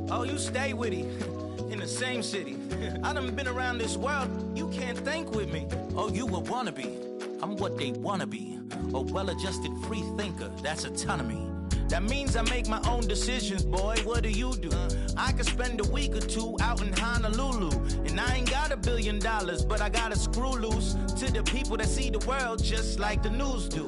Oh, you stay with him. In the same city. I done been around this world. You can't think with me. Oh, you a wannabe. I'm what they wanna be. A well-adjusted free thinker. That's autonomy. That means I make my own decisions, boy. What do? I could spend a week or two out in Honolulu. And I ain't got $1 billion, but I got a screw loose to the people that see the world just like the news do.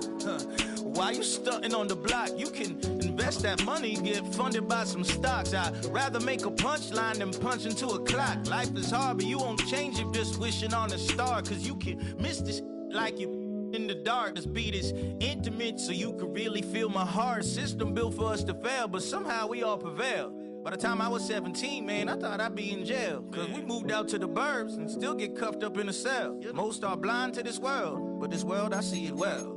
While you stunting on the block, you can invest that money, get funded by some stocks. I'd rather make a punchline than punch into a clock. Life is hard, but you won't change it just wishing on a star. Cause you can miss this like you in the dark. This beat is intimate, so you can really feel my heart. System built for us to fail, but somehow we all prevail. By the time I was 17, man, I thought I'd be in jail. Cause we moved out to the burbs and still get cuffed up in a cell. Most are blind to this world, but this world, I see it well.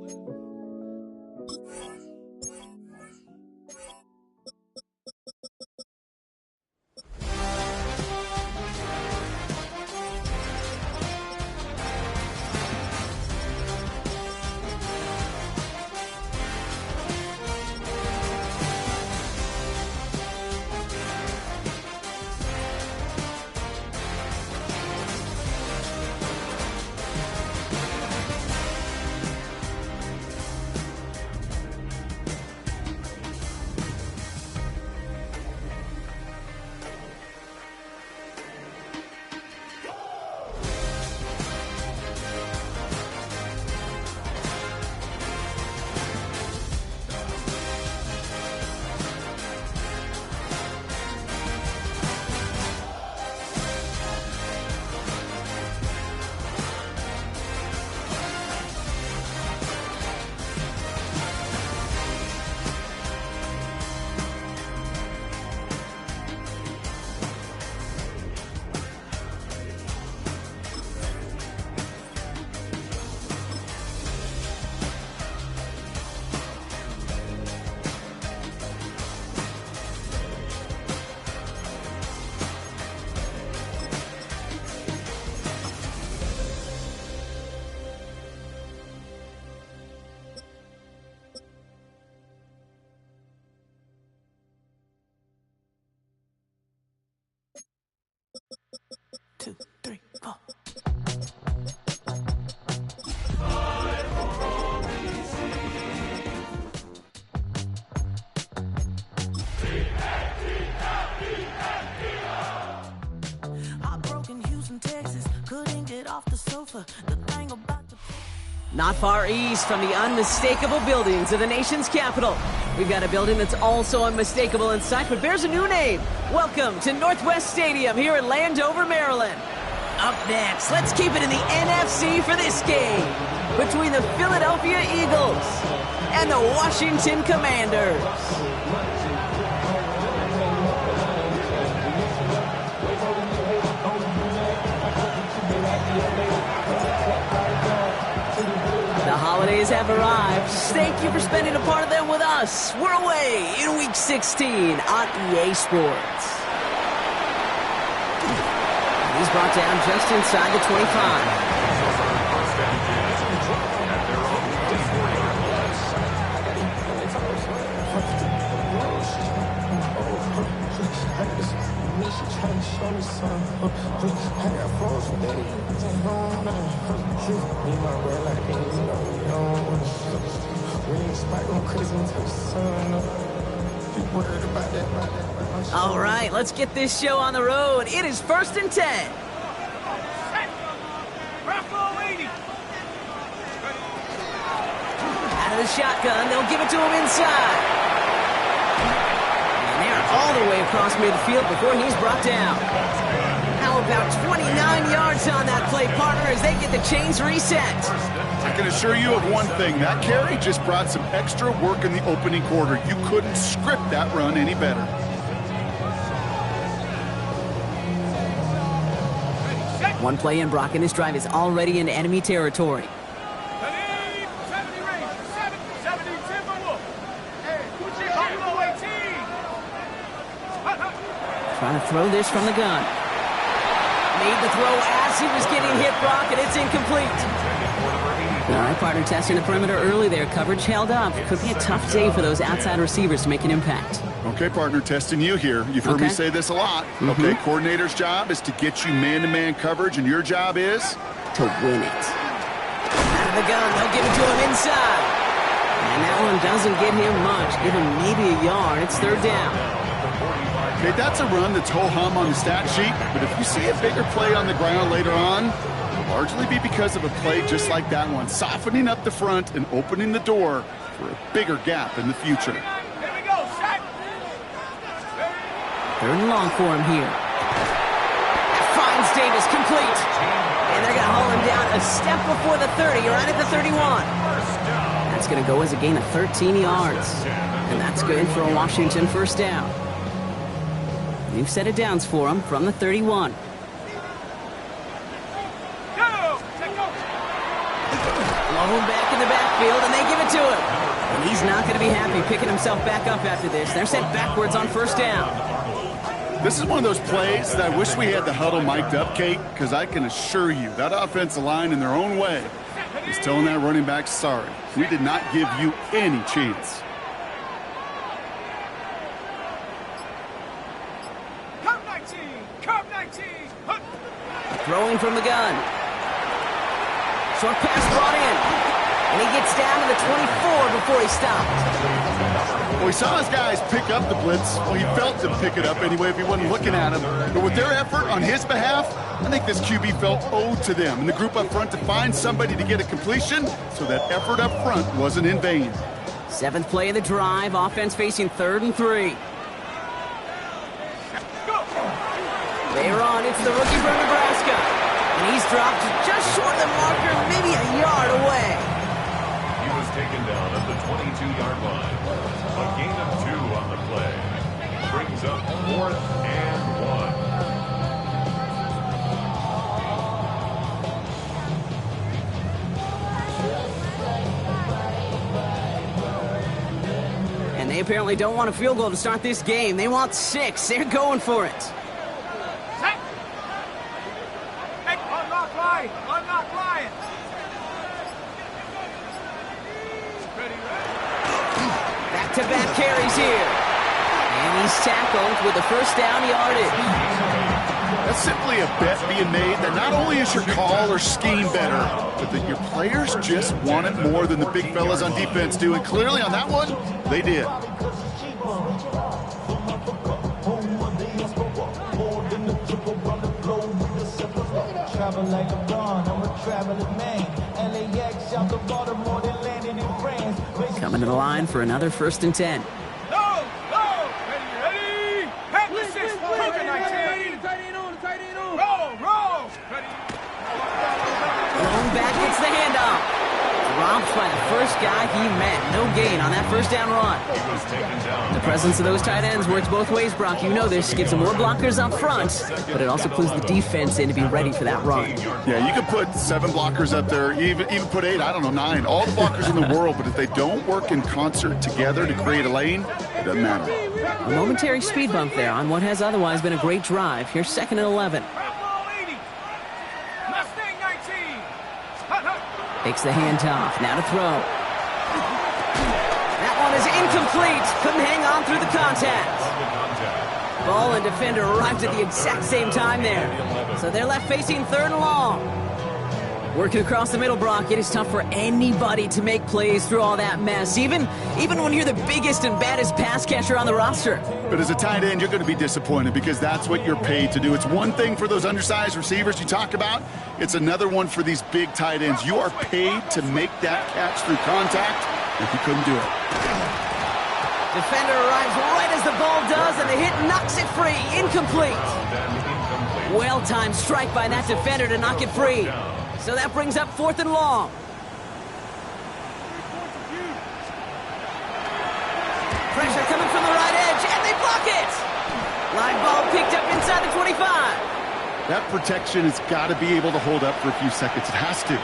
Not far east from the unmistakable buildings of the nation's capital, we've got a building that's also unmistakable in sight, but bears a new name. Welcome to Northwest Stadium here in Landover, Maryland. Up next, let's keep it in the NFC for this game between the Philadelphia Eagles and the Washington Commanders. The holidays have arrived. Thank you for spending a part of them with us. We're away in Week 16 on EA Sports. He's brought down just inside the 25. All right, let's get this show on the road. It is 1st and 10. Out of the shotgun, they'll give it to him inside. And they're all the way across midfield before he's brought down. How about 29 yards on that play, partner, as they get the chains reset? I can assure you of one thing. That carry just brought some extra work in the opening quarter. You couldn't script that run any better. One play in, Brock, and this drive is already in enemy territory. Trying to throw this from the gun. Made the throw as he was getting hit, Brock, and it's incomplete. All right, partner, testing the perimeter early there. Coverage held up. Could be a tough day for those outside receivers to make an impact. Okay, partner, testing you here. You've heard me say this a lot. Okay, coordinator's job is to get you man-to-man coverage, and your job is? To win it. Out of the gun, they'll give it to him inside. And that one doesn't get him much. Give him maybe a yard. It's third down. Okay, that's a run that's ho-hum on the stat sheet, but if you see a bigger play on the ground later on, it'll largely be because of a play just like that one, softening up the front and opening the door for a bigger gap in the future. Third and long for him here. Finds Davis complete. And they're going to haul him down a step before the 30. You're right at the 31. That's going to go as a gain of 13 yards. And that's good for a Washington first down. New set of downs for him from the 31. Blown back in the backfield, and they give it to him. And he's not going to be happy picking himself back up after this. They're sent backwards on first down. This is one of those plays that I wish we had the huddle mic'd up, Kate, because I can assure you that offensive line in their own way is telling that running back, sorry, we did not give you any chance. Throwing from the gun. Short pass brought in. And he gets down to the 24 before he stopped. Well, he saw his guys pick up the blitz. Well, he felt them pick it up anyway if he wasn't looking at him. But with their effort on his behalf, I think this QB felt owed to them and the group up front to find somebody to get a completion, so that effort up front wasn't in vain. Seventh play of the drive. Offense facing 3rd and 3. Later on, it's the rookie from Nebraska. And he's dropped just short of the marker, maybe a yard away. He was taken down at the 22-yard line. A gain of 2 on the play. Brings up 4th and 1. And they apparently don't want a field goal to start this game. They want 6. They're going for it. Back-to-back carries here. And he's tackled with the first down yardage. That's simply a bet being made that not only is your call or scheme better, but that your players just want it more than the big fellas on defense do. And clearly on that one, they did. Coming to the line for another 1st and 10. Thrown back, gets the handoff. Dropped by the first guy he met. No gain on that first down run. The presence of those tight ends works both ways, Brock. You know this. Gives them more blockers up front, but it also clues the defense in to be ready for that run. Yeah, you can put 7 blockers up there, even put 8, I don't know, 9. All the blockers in the world, but if they don't work in concert together to create a lane, it doesn't matter. A momentary speed bump there on what has otherwise been a great drive. Here's 2nd and 11. Takes the handoff. Now to throw. That one is incomplete. Couldn't hang on through the contact. Ball and defender arrived at the exact same time there. So they're left facing 3rd and long. Working across the middle, Brock, it is tough for anybody to make plays through all that mess, even when you're the biggest and baddest pass catcher on the roster. But as a tight end, you're going to be disappointed because that's what you're paid to do. It's one thing for those undersized receivers you talk about. It's another one for these big tight ends. You are paid to make that catch through contact, and you couldn't do it. Defender arrives right as the ball does, and the hit knocks it free. Incomplete. Well-timed strike by that defender to knock it free. So that brings up 4th and long. Pressure coming from the right edge, and they block it. Line ball picked up inside the 25. That protection has got to be able to hold up for a few seconds. It has to.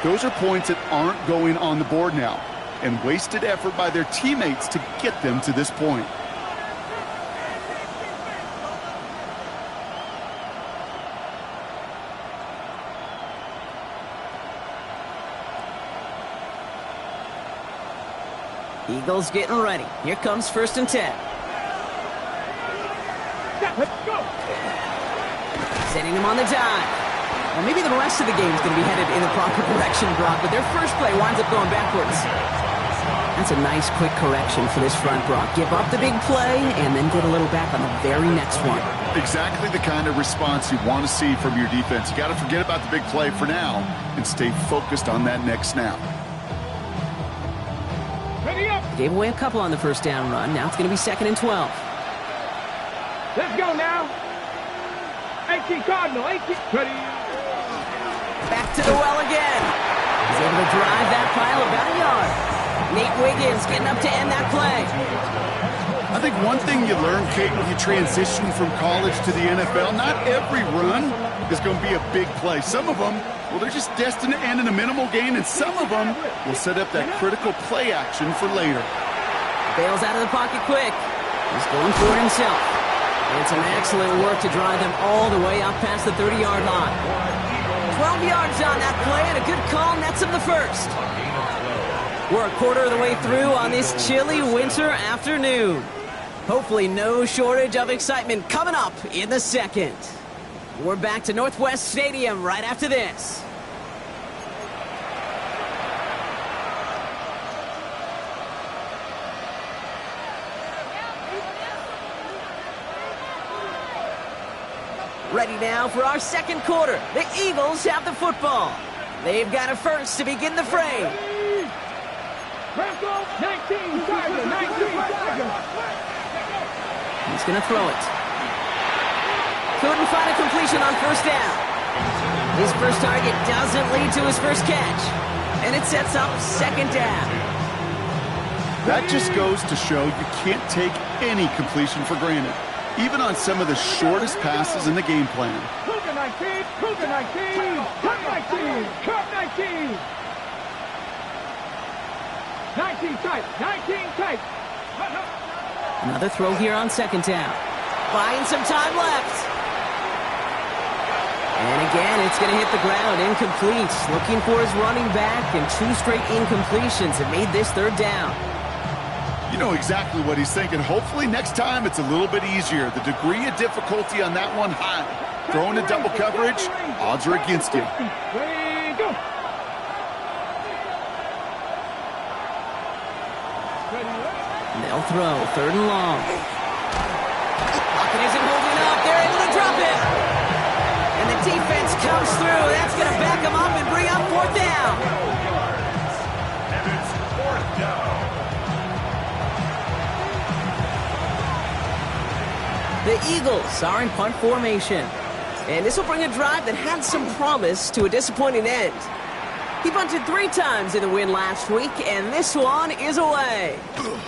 Those are points that aren't going on the board now, and wasted effort by their teammates to get them to this point. Eagles getting ready. Here comes 1st and 10. Sending them on the dive. Well, maybe the rest of the game is going to be headed in the proper direction, Brock, but their first play winds up going backwards. That's a nice, quick correction for this front, Brock. Give up the big play and then get a little back on the very next one. Exactly the kind of response you want to see from your defense. You got to forget about the big play for now and stay focused on that next snap. Gave away a couple on the first down run. Now it's going to be 2nd and 12. Let's go now. 18 Cardinal, 18. Ready. Back to the well again. He's able to drive that pile about a yard. Nate Wiggins getting up to end that play. I think one thing you learn, Kate, when you transition from college to the NFL, not every run is going to be a big play. Some of them, well, they're just destined to end in a minimal gain, and some of them will set up that critical play action for later. Bails out of the pocket quick. He's going for it himself. And some excellent work to drive them all the way up past the 30-yard line. 12 yards on that play, and a good call nets him the first. We're a quarter of the way through on this chilly winter afternoon. Hopefully no shortage of excitement coming up in the second. We're back to Northwest Stadium right after this. Ready now for our second quarter. The Eagles have the football. They've got a first to begin the fray. 19 Tiger, 19 Tiger. He's going to throw it. Couldn't find a completion on first down. His first target doesn't lead to his first catch. And it sets up 2nd down. That just goes to show you can't take any completion for granted, even on some of the shortest passes in the game plan. Cougar 19, Cougar 19, Cut 19, Cut 19. 19 tight, 19 tight. Another throw here on 2nd down. Buying some time left. And again, it's going to hit the ground, incomplete. Looking for his running back, and 2 straight incompletions have made this 3rd down. You know exactly what he's thinking. Hopefully next time it's a little bit easier. The degree of difficulty on that one high. Throwing a double coverage, odds are against you. Ready, go. They'll throw 3rd and long. Pocket isn't holding up. They're able to drop it. And the defense comes through. That's going to back them up and bring up 4th down. And it's 4th down. The Eagles are in punt formation. And this will bring a drive that had some promise to a disappointing end. He bunted 3 times in the win last week, and this one is away.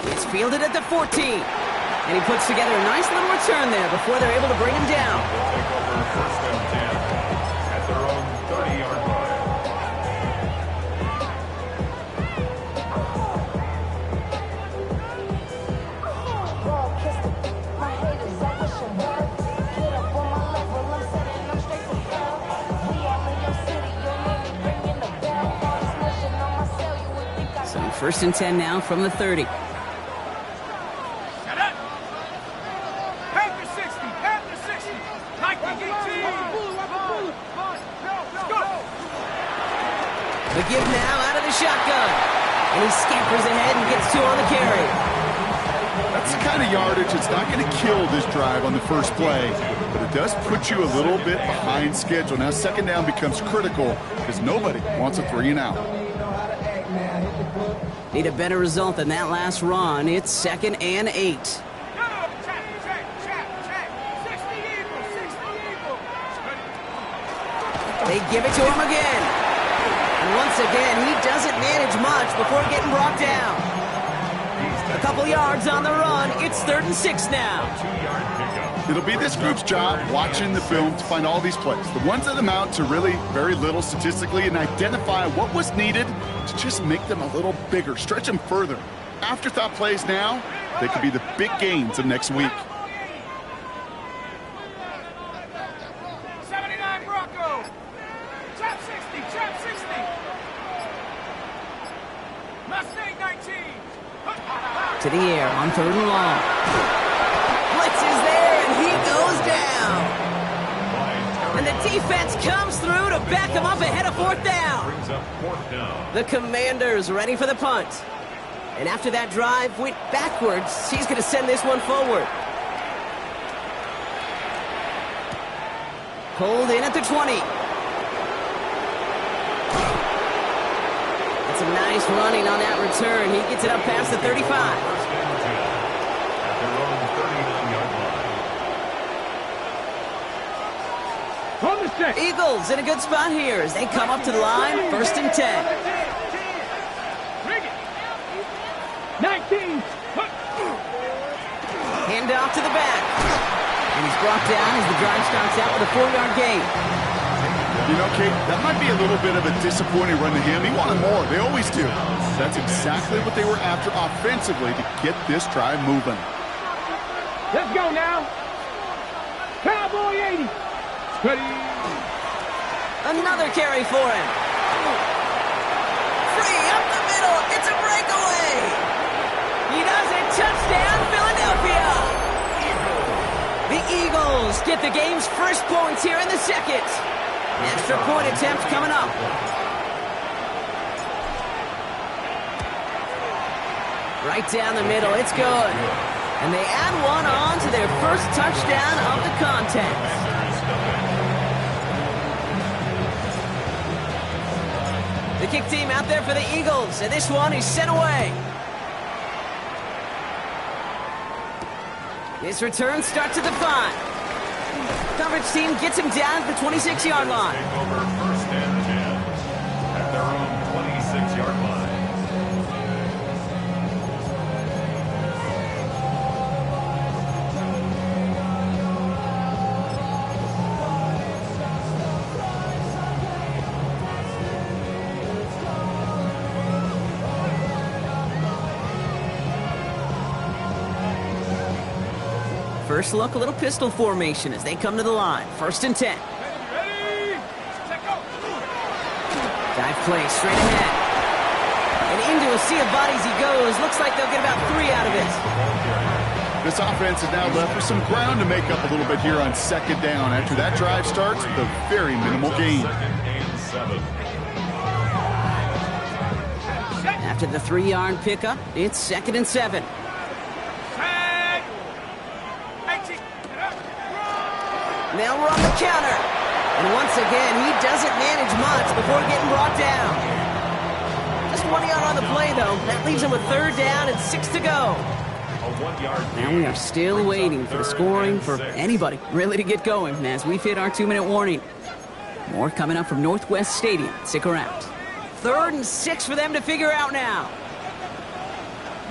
It's fielded at the 14. And he puts together a nice little return there before they're able to bring him down. They'll take over 1st and 10 at their own 30-yard line. So 1st and 10 now from the 30. The give now out of the shotgun. And he scampers ahead and gets 2 on the carry. That's the kind of yardage that's not going to kill this drive on the first play, but it does put you a little bit behind schedule. Now 2nd down becomes critical because nobody wants a 3 and out. Need a better result than that last run. It's 2nd and 8. They give it to him again. And once again, he doesn't manage much before getting brought down. A couple yards on the run. It's 3rd and 6 now. 2-yard pickup. It'll be this group's job watching the film to find all these plays. The ones that amount to really very little statistically and identify what was needed to just make them a little bigger, stretch them further. Afterthought plays now, they could be the big gains of next week. 79 Bronco. Trap 60, trap 60. Mustang 19. To the air on 3rd and long. Blitz is there, and he goes down. And the defense comes through to back him up ahead of 4th down. Brings up 4th down. The Commanders ready for the punt. And after that drive went backwards, he's going to send this one forward. Pulled in at the 20. That's a nice running on that return. He gets it up past the 35. First and 10 at their own 39-yard line. On the set. Eagles in a good spot here as they come up to the line. 1st and 10. Bring it. 19. Hand off to the back. And he's brought down as the drive starts out with a 4-yard gain. You know, Kate, that might be a little bit of a disappointing run to him. He wanted more. They always do. That's exactly what they were after offensively to get this drive moving. Let's go now. Cowboy 80. Steady. Another carry for him. Free up the middle. It's a breakaway. He does it. Touchdown, Philadelphia. The Eagles get the game's first points here in the second. Extra point attempt coming up. Right down the middle. It's good. And they add one on to their first touchdown of the contest. The kick team out there for the Eagles, and this one is sent away. His return starts at the 5. Coverage team gets him down at the 26-yard line. Take over 1st and 10 at their own 26-yard line. First look, a little pistol formation as they come to the line. 1st and 10. Ready. Set go. Dive play straight ahead. And into a sea of bodies he goes. Looks like they'll get about 3 out of it. This offense is now left with some ground to make up a little bit here on 2nd down after that drive starts with a very minimal gain. 2nd and 7. After the 3-yard pickup, it's 2nd and 7. They'll run the counter. And once again, he doesn't manage much before getting brought down. Just 1 yard on the play, though. That leaves him with 3rd down and 6 to go. Now we are still waiting for the scoring for anybody really to get going as we've hit our 2-minute warning. More coming up from Northwest Stadium. Stick around. 3rd and 6 for them to figure out now.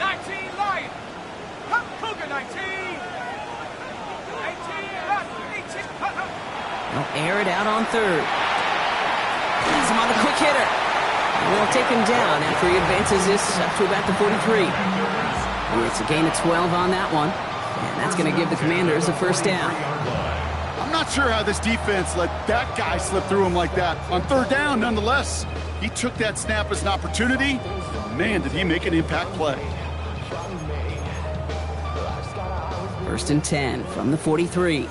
19 Lion. Cougar 19. 18. They'll air it out on 3rd. He's him on the quick hitter. And they'll take him down after he advances this up to about the 43. And it's a gain of 12 on that one. And that's going to give the Commanders a 1st down. I'm not sure how this defense let that guy slip through him like that. On 3rd down, nonetheless, he took that snap as an opportunity. Man, did he make an impact play. 1st and 10 from the 43.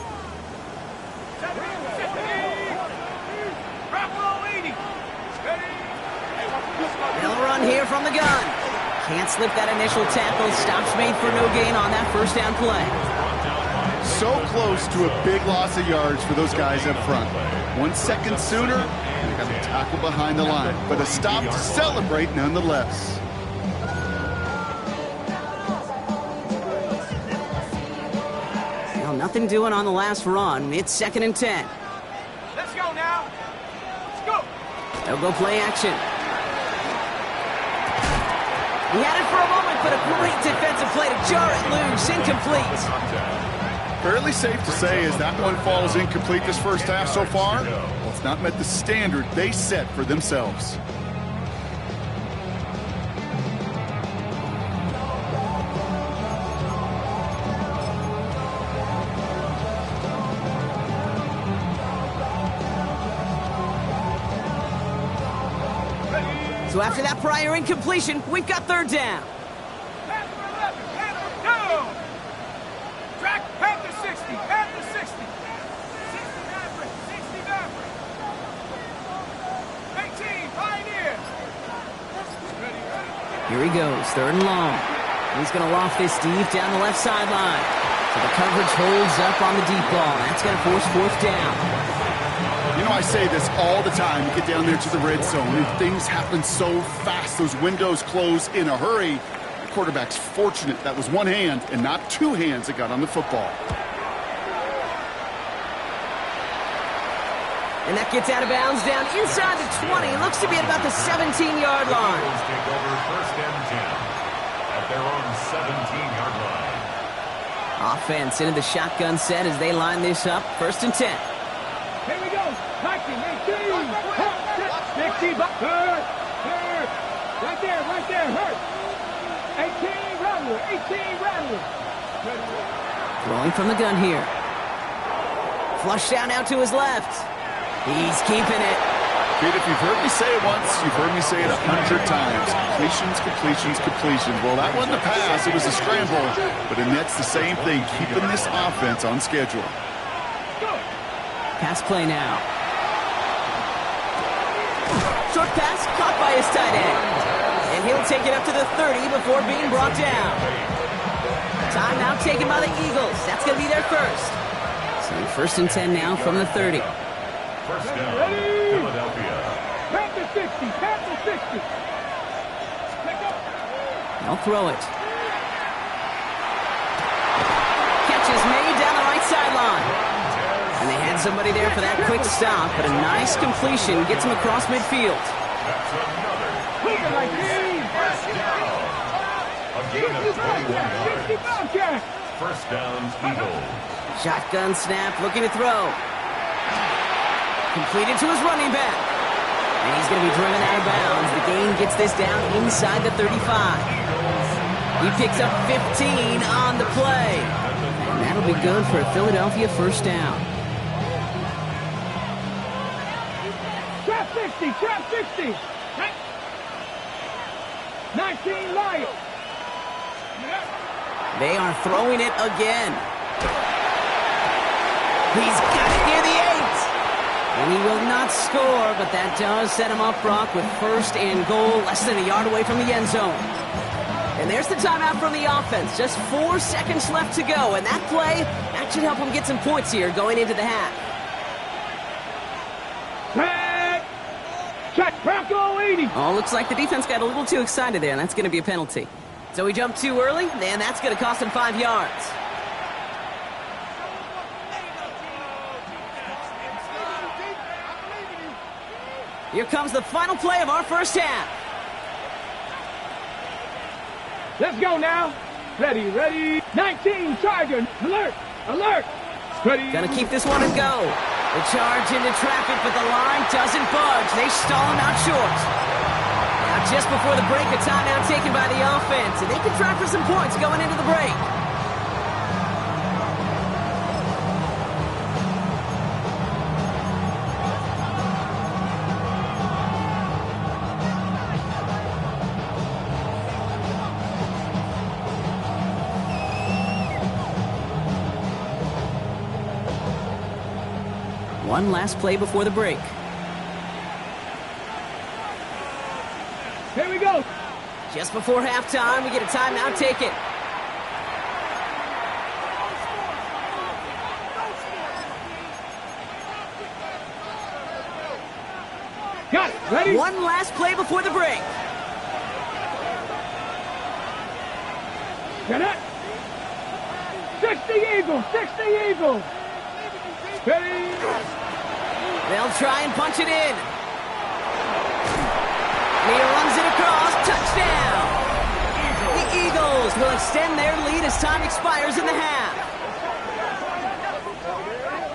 They'll run here from the gun. Can't slip that initial tackle. Stops made for no gain on that 1st down play. So close to a big loss of yards for those guys up front. 1 second sooner, they got a tackle behind the line. But a stop to celebrate nonetheless. Well, nothing doing on the last run. It's 2nd and 10. Let's go now. Let's go. They'll go play action. He had it for a moment, but a great defensive play to jar it loose. Incomplete. Fairly safe to say as that one falls incomplete this first half so far, well, it's not met the standard they set for themselves. So after that prior incompletion, we've got 3rd down. Pass for 11. Here he goes, 3rd and long. He's going to loft this deep down the left sideline. So the coverage holds up on the deep ball. That's going to force 4th down. You know, I say this all the time. You get down there to the red zone, and things happen so fast. Those windows close in a hurry. The quarterback's fortunate that was one hand and not 2 hands that got on the football. And that gets out of bounds down inside the 20. Looks to be at about the 17-yard line. Eagles take over 1st and 10 at their own 17-yard line. Offense into the shotgun set as they line this up. 1st and 10. Here we go. Touching, 18. 60, hurt. Right there, hurt. 18, Rattler. Throwing from the gun here. Flush down out to his left. He's keeping it. Pete, if you've heard me say it once, you've heard me say it 100 times. Completions. Well, that wasn't a pass. It was a scramble. But the Nets, the same thing, keeping this offense on schedule. Pass play now. Short pass caught by his tight end. And he'll take it up to the 30 before being brought down. Timeout taken by the Eagles. That's going to be their first. So 1st and 10 now from the 30. 1st down, Philadelphia. Panther 60. They'll throw it. Catch is made down the right sideline. And they had somebody there for that quick stop, but a nice completion gets him across midfield. That's another. First down. A gain of 21 yards. 1st down, Eagles. Shotgun snap, looking to throw. Completed to his running back. And he's going to be driven out of bounds. The gain gets this down inside the 35. He picks up 15 on the play. And that'll be good for a Philadelphia 1st down. Trap 60. 19 Lions. They are throwing it again. He's got it near the 8. And he will not score, but that does set him up, Brock, with 1st and goal, less than a yard away from the end zone. And there's the timeout from the offense. Just 4 seconds left to go. And that play, that should help him get some points here going into the half. Check, Bronco 80. Oh, looks like the defense got a little too excited there, and that's going to be a penalty. So he jumped too early, and that's going to cost him 5 yards. Here comes the final play of our 1st half. Let's go now. Ready. 19, Charger. Alert. Ready. Gonna keep this one and go. The charge into traffic, but the line doesn't budge. They stall him out short. Now, just before the break, a timeout taken by the offense, and they can try for some points going into the break. One last play before the break. Here we go. Just before halftime, we get a timeout taken. Got it. Ready? One last play before the break. Get it. 60 Eagles. Ready. They'll try and punch it in. And he runs it across. Touchdown. The Eagles will extend their lead as time expires in the half.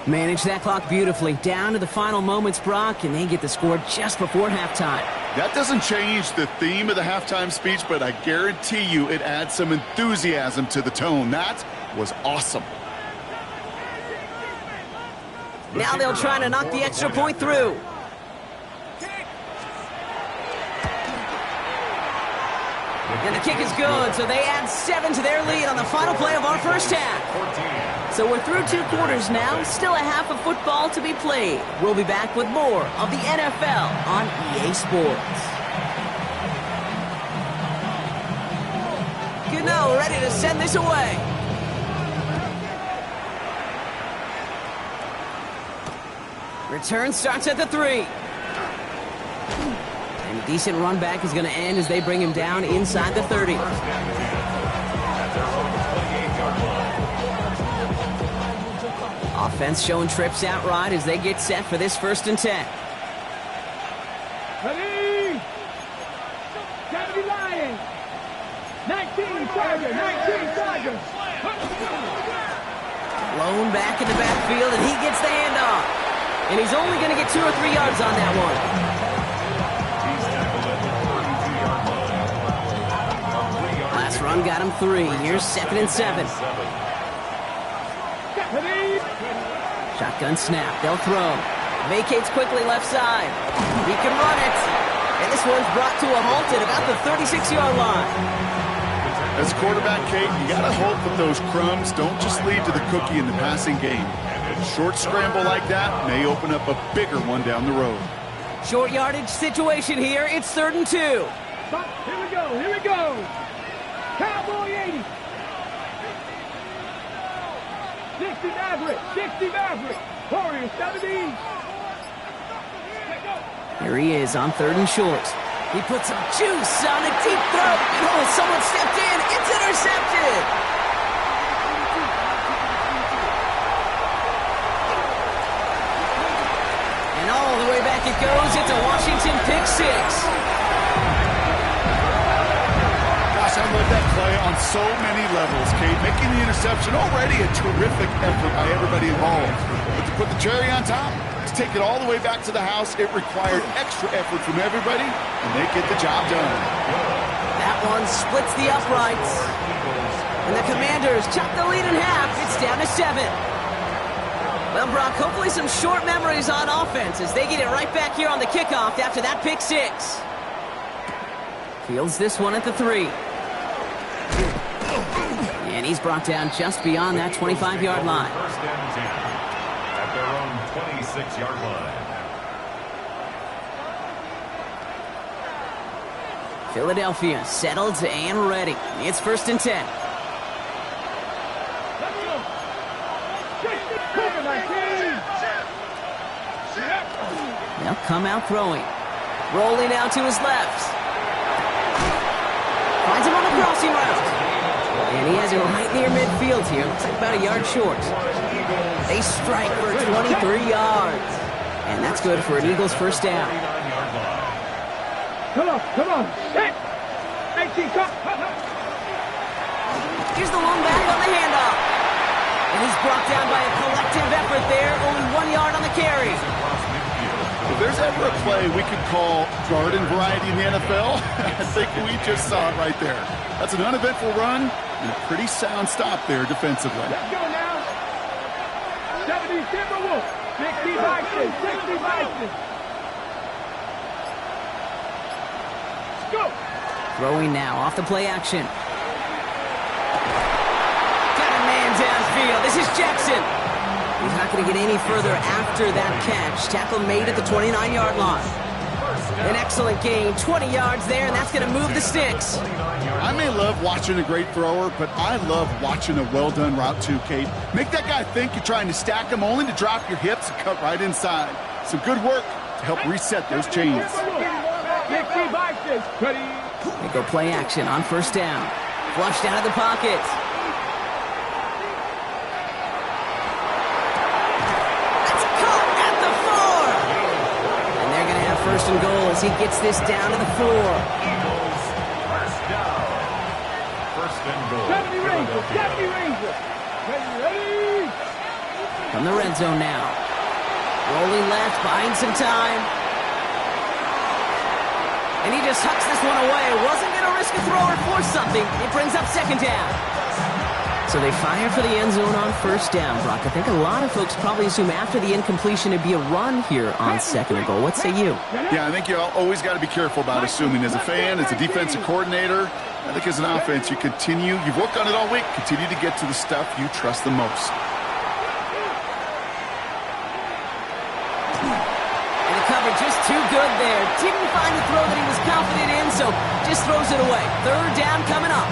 Manage that clock beautifully. Down to the final moments, Brock, and they get the score just before halftime. That doesn't change the theme of the halftime speech, but I guarantee you it adds some enthusiasm to the tone. That was awesome. Now they'll try to knock the extra point through. And the kick is good, so they add 7 to their lead on the final play of our 1st half. So we're through 2 quarters now, still a half of football to be played. We'll be back with more of the NFL on EA Sports. go, ready to send this away. Return starts at the 3. And a decent run back is going to end as they bring him down inside the 30. Offense showing trips out right as they get set for this 1st and 10. Ready? Gotta be Lions. 19 Tigers, 19 Tigers. Blown back in the backfield, and he gets the handoff. And he's only going to get 2 or 3 yards on that one. Last run got him 3. Here's 2nd and 7. Shotgun snap. They'll throw. Vacates quickly left side. He can run it. And this one's brought to a halt at about the 36-yard line. As quarterback, Kate, you got to hope that those crumbs don't just lead to the cookie in the passing game. A short scramble like that may open up a bigger one down the road. Short yardage situation here. It's 3rd and 2. Here we go, here we go. Cowboy 80. 60 Maverick, 60 Maverick. Warriors 70. Here he is on 3rd and short. He puts some juice on a deep throw. Oh, someone stepped in. It's intercepted. And all the way back it goes. It's a Washington pick 6. Gosh, I love that play on so many levels, Kate. Making the interception already a terrific effort by everybody involved. But to put the cherry on top, to take it all the way back to the house, it required extra effort from everybody, and they get the job done. That one splits the uprights. And the Commanders chop the lead in half. It's down to 7. Well, Brock, hopefully some short memories on offense as they get it right back here on the kickoff after that pick 6. Fields this one at the 3. And he's brought down just beyond that 25-yard line. First and 10 at their own 26-yard line. Philadelphia settled and ready. It's 1st and 10. They'll come out throwing. Rolling out to his left. Finds him on the crossing route. And he has it right near midfield here. Looks like about a yard short. They strike for 23 yards. And that's good for an Eagles first down. Come on, come on. Hey. 19, come. Here's the one back on the handoff. And he's brought down by a collective effort there. Only 1 yard on the carry. If there's ever a play we could call garden variety in the NFL, I think we just saw it right there. That's an uneventful run and a pretty sound stop there defensively. Let's go now. 70 Timberwolves. 60 Vikings. 60 Vikings. Go. Throwing now off the play action. Got a man downfield. This is Jackson. He's not going to get any further after that catch. Tackle made at the 29-yard line. An excellent gain. 20 yards there, and that's going to move the sticks. I may love watching a great thrower, but I love watching a well-done route too, Kate. Make that guy think you're trying to stack him only to drop your hips and cut right inside. Some good work to help reset those chains. 60 Vikings. Ready. They go play action on first down. Flushed out of the pocket. That's caught at the 4. And they're going to have first and goal as he gets this down to the 4. Eagles, first down. First and goal. 70 Rangers. 70 Rangers. Ready. From the red zone now. Rolling left, buying some time. And he just hucks this one away. Wasn't going to risk a throw or force something. It brings up second down. So they fire for the end zone on first down, Brock. I think a lot of folks probably assume after the incompletion it'd be a run here on second and goal. What say you? Yeah, I think you always got to be careful about assuming. As a fan, as a defensive coordinator, I think as an offense, you've worked on it all week, continue to get to the stuff you trust the most. Just too good there. Didn't find the throw that he was confident in, so just throws it away. Third down coming up.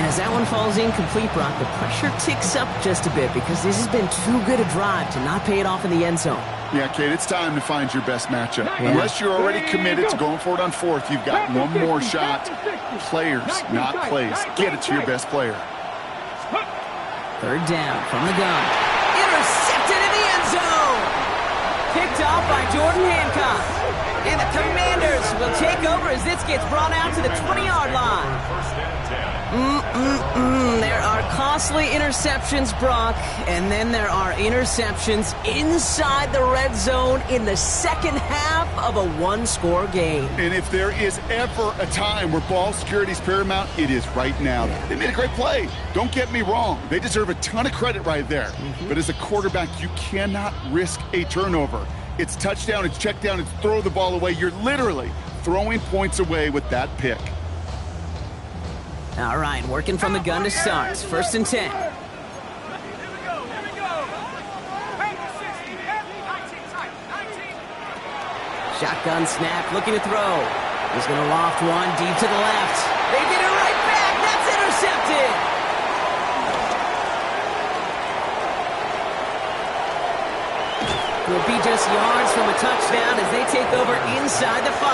As that one falls incomplete, Brock, the pressure ticks up just a bit because this has been too good a drive to not pay it off in the end zone. Yeah, Kate, it's time to find your best matchup. Yeah. Unless you're already committed to going for it on fourth, you've got one more shot. Players, not plays. Get it to your best player. Third down from the gun. Intercepted in the end zone. Picked off by Jordan Hancock. And the Commanders will take over as this gets brought out to the 20-yard line. There are costly interceptions, Brock, and then there are interceptions inside the red zone in the second half of a one-score game. And if there is ever a time where ball security is paramount, it is right now. They made a great play. Don't get me wrong. They deserve a ton of credit right there. But as a quarterback, you cannot risk a turnover. It's touchdown, it's check down, it's throw the ball away. You're literally throwing points away with that pick. All right, working from the gun to start. First and 10. Shotgun snap, looking to throw. He's going to loft one deep to the left. They get it right back. That's intercepted. Will be just yards from a touchdown as they take over inside the 5.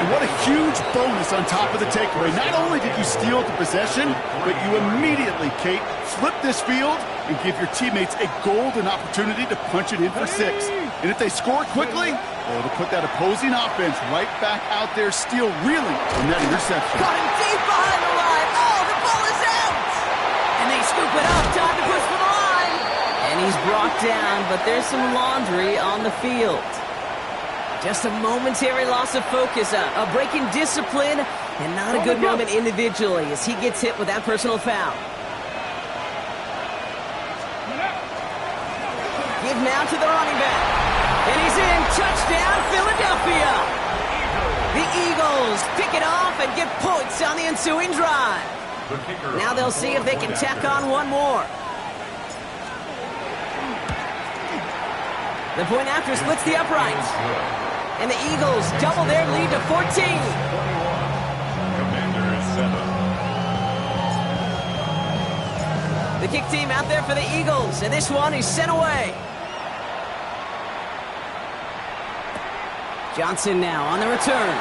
And what a huge bonus on top of the takeaway. Not only did you steal the possession, but you immediately, Kate, flip this field and give your teammates a golden opportunity to punch it in for 6. And if they score quickly, it'll put that opposing offense right back out there, still reeling from that interception. Got him deep behind the line. Oh, the ball is out. And they scoop it up. Time to push for the line. And he's brought down, but there's some laundry on the field. Just a momentary loss of focus, a break in discipline, and not a good moment individually as he gets hit with that personal foul. Give now to the running back. And he's in. Touchdown, Philadelphia. The Eagles pick it off and get points on the ensuing drive. Now they'll see if they can tack on one more. The point after splits the uprights. And the Eagles double their lead to 14. Commanders 7. The kick team out there for the Eagles, and this one is sent away. Johnson now on the return.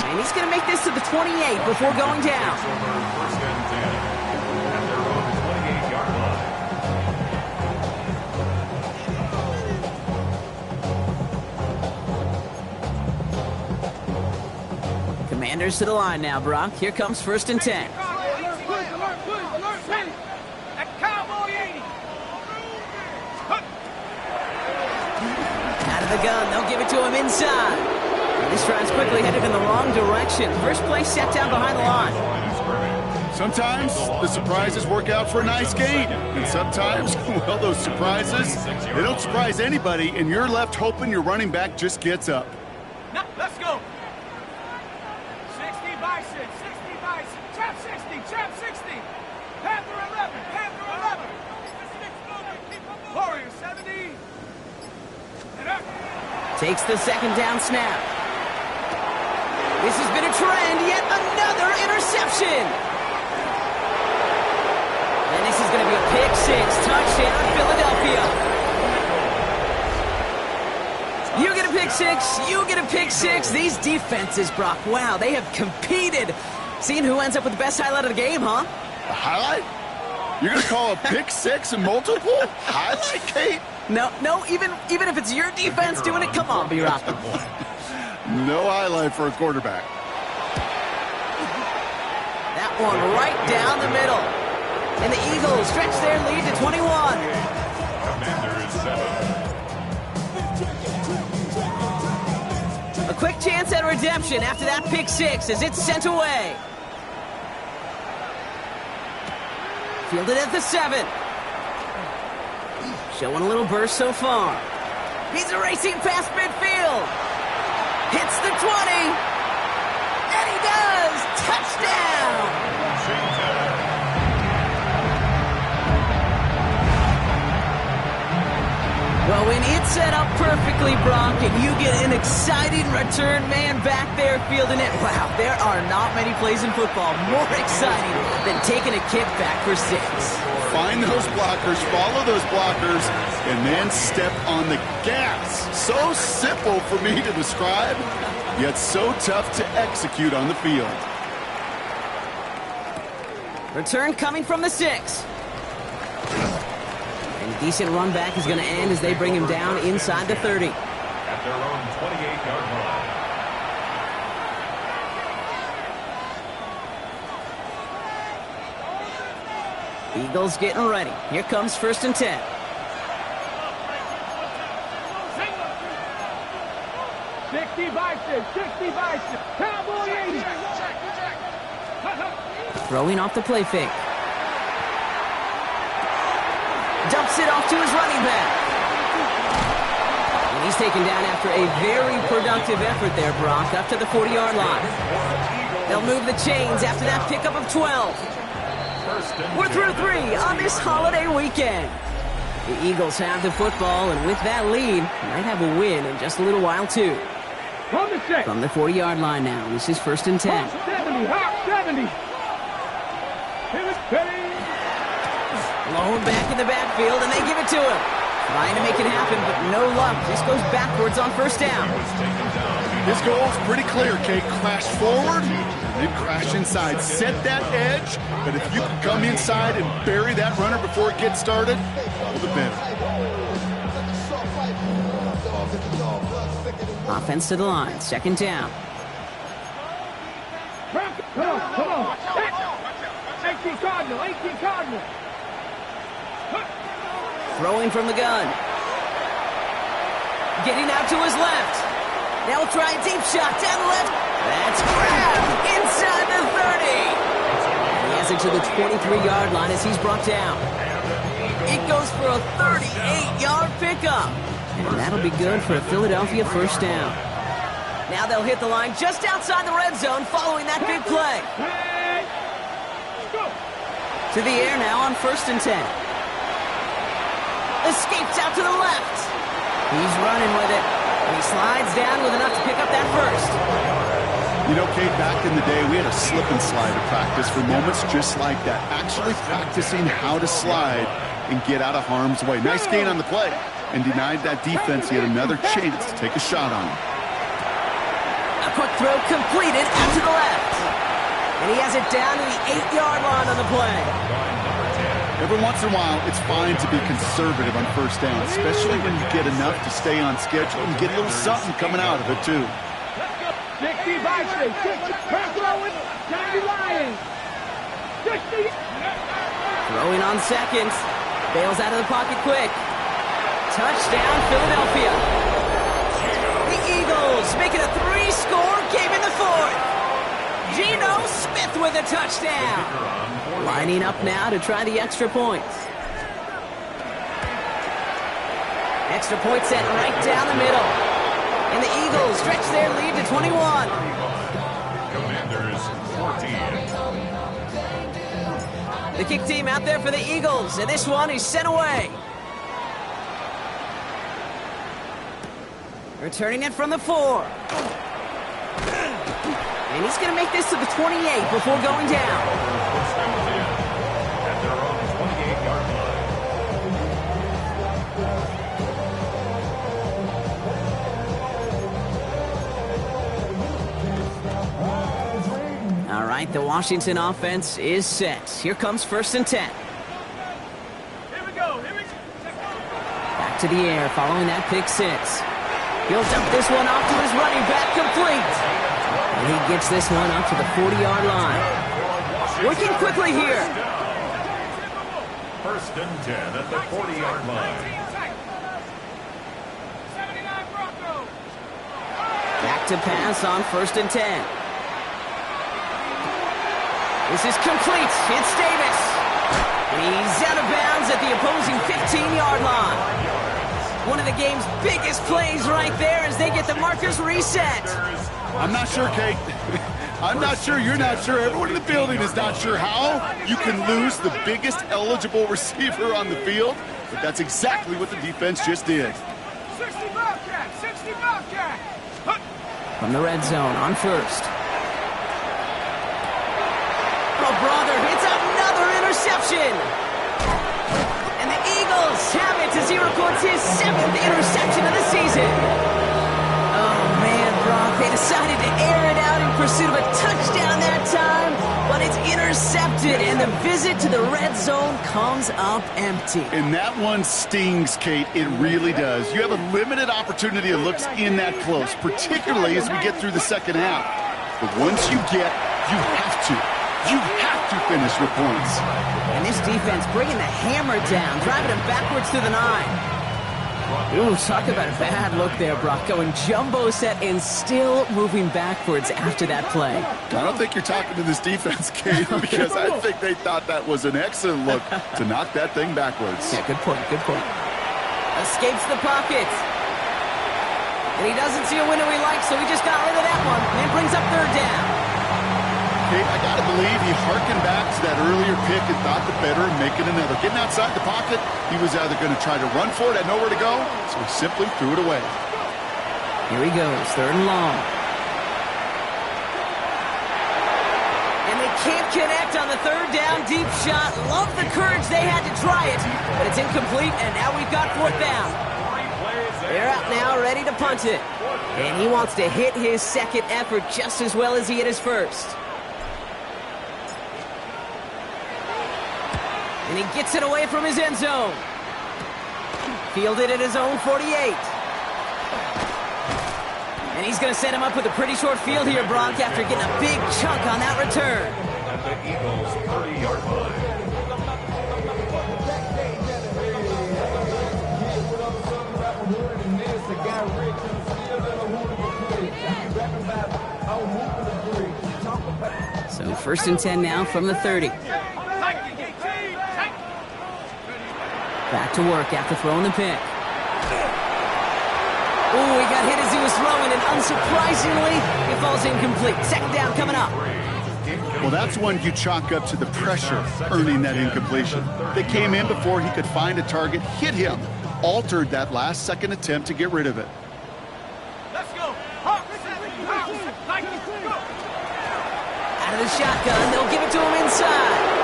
And he's going to make this to the 28 before going down. First and 10 at their own 28-yard line. Commanders to the line now, Brock. Here comes first and 10. Out of the gun, they'll give it to him inside. And this drive's quickly headed in the wrong direction. First play set down behind the line. Sometimes the surprises work out for a nice game. And sometimes, well, those surprises, they don't surprise anybody, and you're left hoping your running back just gets up. Now, let's go. 60 by 6, 60 by 6, trap 60, trap 60. Panther 11, Panther 11. Warrior 70. And up. Takes the second down snap. This has been a trend, yet another interception. And this is going to be a pick 6, touchdown Philadelphia. You get a pick 6, you get a pick 6. These defenses, Brock, wow, they have competed. Seeing who ends up with the best highlight of the game, huh? A highlight? You're going to call a pick 6 and multiple? Highlight, Kate? No, even if it's your defense doing it, come on, B-Rock. No highlight for a quarterback. That one right down the middle. And the Eagles stretch their lead to 21. Commanders 7. A quick chance at redemption after that pick 6 as it's sent away. Fielded at the 7. Showing a little burst so far. He's racing past midfield. Hits the 20. And he does. Touchdown. Well, when it's set up perfectly, Brock, and you get an exciting return man back there fielding it. Wow, there are not many plays in football more exciting than taking a kickback for 6. Find those blockers, follow those blockers, and then step on the gas. So simple for me to describe, yet so tough to execute on the field. Return coming from the 6. And a decent run back is going to end as they bring him down inside the 30. At their own 28-yard line. Eagles getting ready. Here comes 1st and 10. Cowboy 80. Throwing off the play fake. Dumps it off to his running back. And he's taken down after a very productive effort there, Brock, up to the 40-yard line. They'll move the chains after that pickup of 12. We're through 3 on this holiday weekend. The Eagles have the football, and with that lead, might have a win in just a little while, too. From the 40-yard line now, this is 1st and 10. 70. Blown back in the backfield, and they give it to him. Trying to make it happen, but no luck. This goes backwards on 1st down. His goal is pretty clear, Kate. Crash forward, and then crash inside. Set that edge, but if you can come inside and bury that runner before it gets started, all the better. Offense to the line, 2nd down. Come on. 18 Cardinal. Throwing from the gun. Getting out to his left. Now we'll try a deep shot down the left. That's grabbed inside the 30. He has it to the 23-yard line as he's brought down. It goes for a 38-yard pickup. And that'll be good for a Philadelphia 1st down. Now they'll hit the line just outside the red zone following that big play. To the air now on 1st and 10. Escapes out to the left. He's running with it. And he slides down with enough to pick up that 1st. You know, Kate, back in the day, we had a slip and slide to practice for moments just like that. Actually practicing how to slide and get out of harm's way. Nice gain on the play. And denied that defense yet another chance to take a shot on him. A quick throw completed out to the left. And he has it down to the 8-yard line on the play. Every once in a while, it's fine to be conservative on 1st down, especially when you get enough to stay on schedule and get a little something coming out of it, too. 60 Vikings. 90 Lions. 60. Throwing on 2nd. Bails out of the pocket quick. Touchdown, Philadelphia. The Eagles making a 3-score game in the 4th. Geno Smith with a touchdown. Lining up now to try the extra points. Extra point set right down the middle. And the Eagles stretch their lead to 21. Commanders 14. The kick team out there for the Eagles, and this one is sent away. Returning it from the 4. And he's going to make this to the 28 before going down. At their own 28-yard line. All right, the Washington offense is set. Here comes 1st and 10. Here we go. Back to the air following that pick 6. He'll dump this one off to his running back, complete. And he gets this one up to the 40-yard line. Working quickly here. 1st and 10 at the 40-yard line. Back to pass on 1st and 10. This is complete. It's Davis. And he's out of bounds at the opposing 15-yard line. One of the game's biggest plays right there as they get the markers reset. I'm not sure, Kate. I'm not sure. You're not sure. Everyone in the building is not sure how you can lose the biggest eligible receiver on the field. But that's exactly what the defense just did. Bobcat, 60 Bobcat. From the red zone on first. Oh, brother, it's another interception. And the Eagles have it as he records his 7th interception of the season. Oh, man, Brock, they decided to air it out in pursuit of a touchdown that time, but it's intercepted, and the visit to the red zone comes up empty. And that one stings, Kate. It really does. You have a limited opportunity that looks in that close, particularly as we get through the second half. But once you get, you have to. You have to finish with points. And this defense bringing the hammer down, driving him backwards to the 9. Ooh, talk about a bad look there, Brock. Going jumbo set and still moving backwards after that play. I don't think you're talking to this defense, Kate, because I think they thought that was an excellent look to knock that thing backwards. Yeah, good point, good point. Escapes the pocket. And he doesn't see a window he likes, so he just got rid of that one. And brings up third down. Kate, I got to believe he harkened back to that earlier pick and thought the better of making another. Getting outside the pocket, he was either going to try to run for it, had nowhere to go, so he simply threw it away. Here he goes, third and long. And they can't connect on the third down deep shot. Love the courage they had to try it, but it's incomplete, and now we've got fourth down. They're out now, ready to punt it. And he wants to hit his second effort just as well as he hit his first. And he gets it away from his end zone. Fielded at his own 48. And he's going to set him up with a pretty short field here, Brock, after getting a big chunk on that return. At the Eagles' 30-yard line. So first and 10 now from the 30. Back to work after throwing the pick. Ooh, he got hit as he was throwing, and unsurprisingly, it falls incomplete. Second down coming up. Well, that's one you chalk up to the pressure earning that incompletion. They came in before he could find a target, hit him, altered that last-second attempt to get rid of it. Let's go. Out of the shotgun, they'll give it to him inside.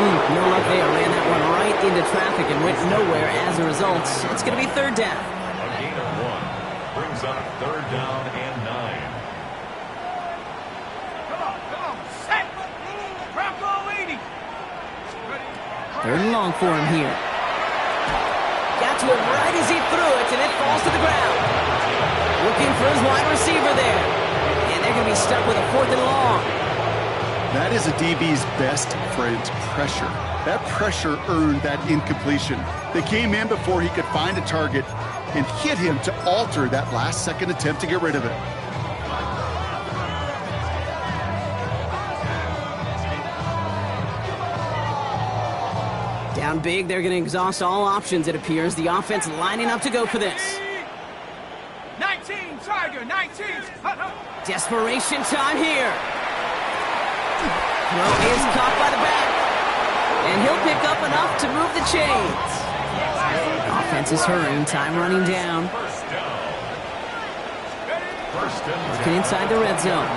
No luck there. Ran that one right into traffic and went nowhere as a result. It's going to be third down. A gain of 1 brings up third down and 9. Come on, set. Bronco 80. Third and long for him here. Got to him right as he threw it, and it falls to the ground. Looking for his wide receiver there. And they're going to be stuck with a fourth and long. That is a DB's best friend, pressure. That pressure earned that incompletion. They came in before he could find a target and hit him to alter that last-second attempt to get rid of it. Down big, they're going to exhaust all options, it appears. The offense lining up to go for this. 19, Tiger, 19. Desperation time here. Throw is caught by the back. And he'll pick up enough to move the chains. Offense is hurrying, time running down. Looking inside the red zone.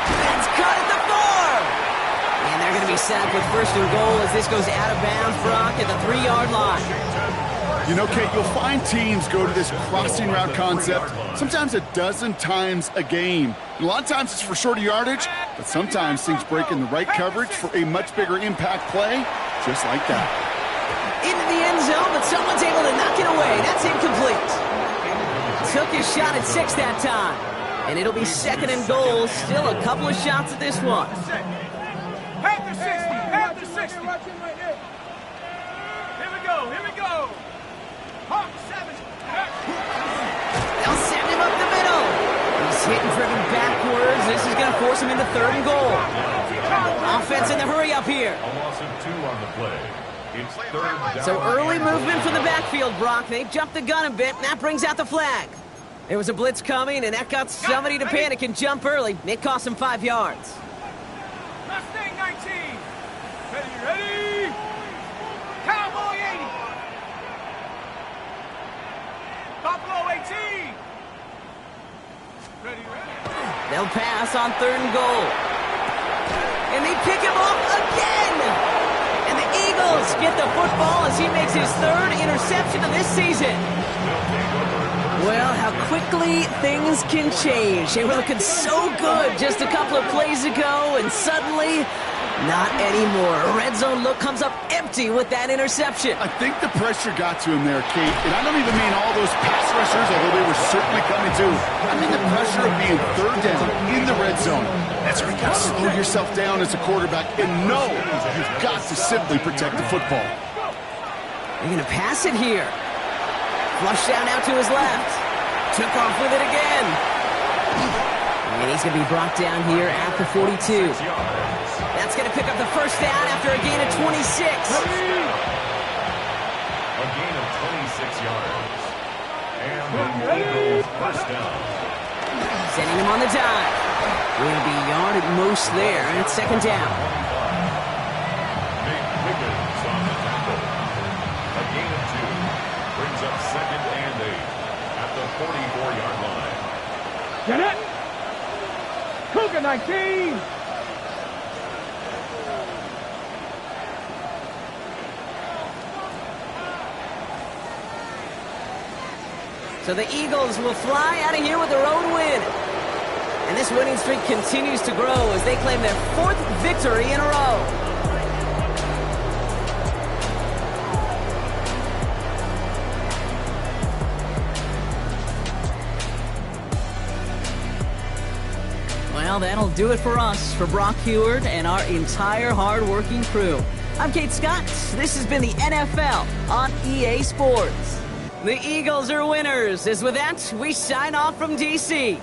That's caught at the 4. And they're going to be sacked with first and goal as this goes out of bounds, Brock, at the 3-yard line. You know, Kate, you'll find teams go to this crossing route concept sometimes a dozen times a game. A lot of times it's for shorter yardage, but sometimes things break in the right coverage for a much bigger impact play, just like that. Into the end zone, but someone's able to knock it away. That's incomplete. Took his shot at 6 that time. And it'll be second and goal. Still a couple of shots at this one. Panther 60, Panther 60. Here we go. Hawk 7. They'll send him up the middle. He's hit and driven backwards. This is going to force him into third and goal. Offense in the hurry up here. A loss of 2 on the play. It's third down. So early movement from the backfield, Brock. They jumped the gun a bit, and that brings out the flag. There was a blitz coming, and that got somebody to panic and jump early. It cost him 5 yards. Mustang 19. Ready. Cowboy 80. Buffalo 18. Ready. They'll pass on 3rd and goal. And they pick him off again. And the Eagles get the football as he makes his 3rd interception of this season. Well, how quickly things can change. They were looking so good just a couple of plays ago, and suddenly, not anymore. A red zone look comes up empty with that interception. I think the pressure got to him there, Kate. And I don't even mean all those pass rushers, although they were certainly coming to. I mean the pressure of being 3rd down in the red zone. That's where you got to slow yourself down as a quarterback and know you've got to simply protect the football. They're going to pass it here. Flush down out to his left. Took off with it again. And he's going to be brought down here at the 42. That's going to pick up the 1st down after a gain of 26. A gain of 26 yards. And the Eagles 1st down. Sending him on the dive. Will be a yard at most there, and it's 2nd down. Nick Wiggins on the tackle. A gain of 2. Brings up 2nd and 8 at the 44-yard line. Get it. Cougar 19. So the Eagles will fly out of here with a road win. And this winning streak continues to grow as they claim their 4th victory in a row. Well, that'll do it for us, for Brock Heward and our entire hard-working crew. I'm Kate Scott. This has been the NFL on EA Sports. The Eagles are winners. As with that, we sign off from D.C.